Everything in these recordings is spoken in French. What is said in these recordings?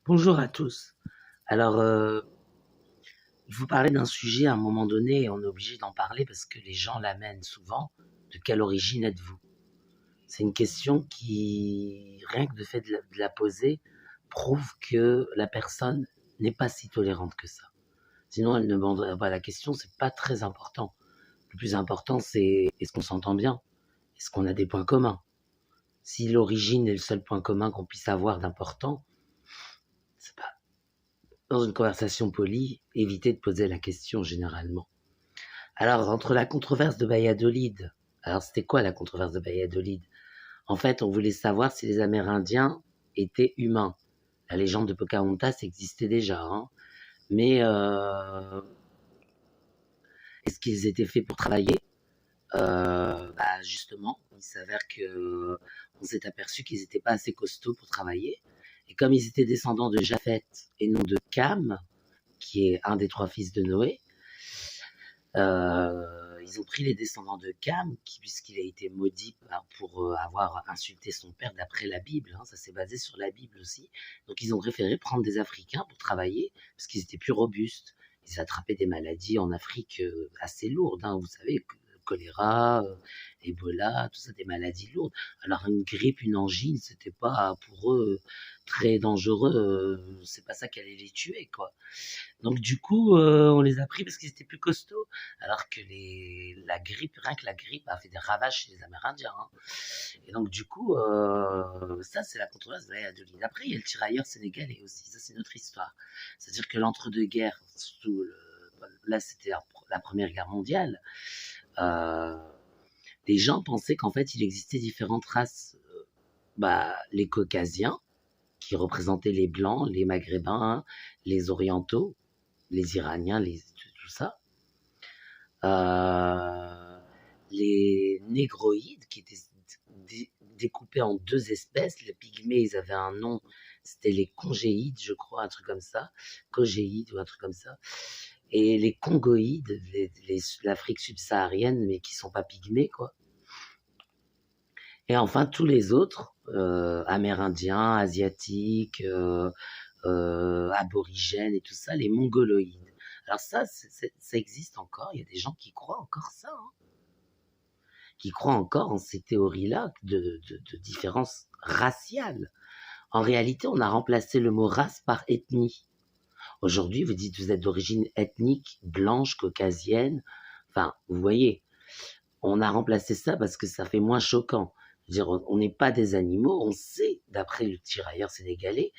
Bonjour à tous. Alors, je vous parlais d'un sujet à un moment donné et on est obligé d'en parler parce que les gens l'amènent souvent. De quelle origine êtes-vous? C'est une question qui, rien que le fait de la poser, prouve que la personne n'est pas si tolérante que ça. Sinon, elle ne demanderait pas la question, c'est pas très important. Le plus important, c'est est-ce qu'on s'entend bien? Est-ce qu'on a des points communs? Si l'origine est le seul point commun qu'on puisse avoir d'important, c'est pas dans une conversation polie, éviter de poser la question généralement. Alors, entre la controverse de Valladolid, alors c'était quoi la controverse de Valladolid? En fait, on voulait savoir si les Amérindiens étaient humains. La légende de Pocahontas existait déjà, hein, mais est-ce qu'ils étaient faits pour travailler? Justement, il s'avère que on s'est aperçu qu'ils n'étaient pas assez costauds pour travailler. Et comme ils étaient descendants de Japheth et non de Cam, qui est un des trois fils de Noé, ils ont pris les descendants de Cam, puisqu'il a été maudit pour avoir insulté son père d'après la Bible, hein, ça s'est basé sur la Bible aussi. Donc ils ont préféré prendre des Africains pour travailler, parce qu'ils étaient plus robustes. Ils attrapaient des maladies en Afrique assez lourdes, hein, vous savez, choléra, Ebola, tout ça, des maladies lourdes. Alors une grippe, une angine, c'était pas pour eux très dangereux, c'est pas ça qui allait les tuer, quoi. Donc du coup, on les a pris parce qu'ils étaient plus costauds, alors que la grippe, rien que la grippe a fait des ravages chez les Amérindiens, hein. Et donc du coup, ça c'est la controverse de Valladolid. Après, il y a le tirailleur sénégalais aussi, ça c'est notre histoire. C'est-à-dire que l'entre-deux-guerres, surtout là c'était la Première Guerre mondiale, euh, les gens pensaient qu'en fait il existait différentes races. Les Caucasiens, qui représentaient les Blancs, les Maghrébins, les Orientaux, les Iraniens, tout ça. Euh, les négroïdes, qui étaient découpés en deux espèces. Les pygmées, ils avaient un nom, c'était les congéides, je crois, un truc comme ça. Congéides ou un truc comme ça. Et les congoïdes, l'Afrique subsaharienne, mais qui sont pas pygmées, quoi. Et enfin, tous les autres, amérindiens, asiatiques, aborigènes et tout ça, les mongoloïdes. Alors ça, ça existe encore, il y a des gens qui croient encore ça, hein, qui croient encore en ces théories-là de différence raciale. En réalité, on a remplacé le mot race par ethnie. Aujourd'hui, vous dites vous êtes d'origine ethnique, blanche, caucasienne, enfin, vous voyez, on a remplacé ça parce que ça fait moins choquant. Je veux dire, on n'est pas des animaux, on sait, d'après le tirailleur sénégalais,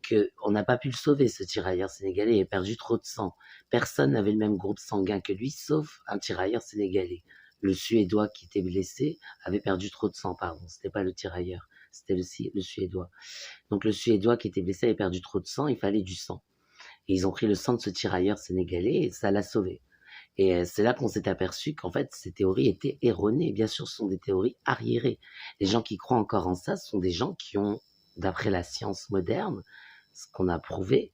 qu'on n'a pas pu le sauver, ce tirailleur sénégalais, il a perdu trop de sang. Personne n'avait le même groupe sanguin que lui, sauf un tirailleur sénégalais. Le Suédois qui était blessé avait perdu trop de sang, pardon, c'était pas le tirailleur, c'était le Suédois. Donc le Suédois qui était blessé avait perdu trop de sang, il fallait du sang. Et ils ont pris le sang de ce tirailleur sénégalais et ça l'a sauvé. Et c'est là qu'on s'est aperçu qu'en fait, ces théories étaient erronées. Bien sûr, ce sont des théories arriérées. Les gens qui croient encore en ça sont des gens qui ont, d'après la science moderne, ce qu'on a prouvé,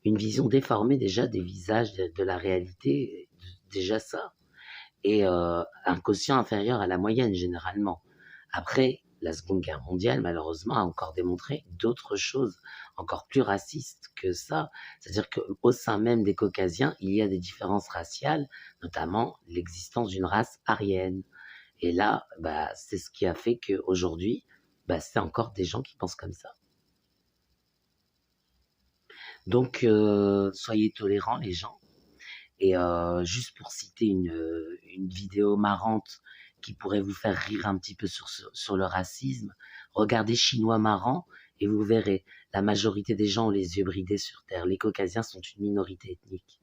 une vision déformée déjà des visages, de la réalité, déjà ça. Et un quotient inférieur à la moyenne, généralement. Après, la Seconde Guerre mondiale, malheureusement, a encore démontré d'autres choses, encore plus racistes que ça. C'est-à-dire qu'au sein même des Caucasiens, il y a des différences raciales, notamment l'existence d'une race aryenne. Et là, c'est ce qui a fait qu'aujourd'hui, c'est encore des gens qui pensent comme ça. Donc, soyez tolérants, les gens. Et juste pour citer une vidéo marrante qui pourrait vous faire rire un petit peu sur le racisme, regardez Chinois marrant et vous verrez, la majorité des gens ont les yeux bridés sur Terre. Les Caucasiens sont une minorité ethnique.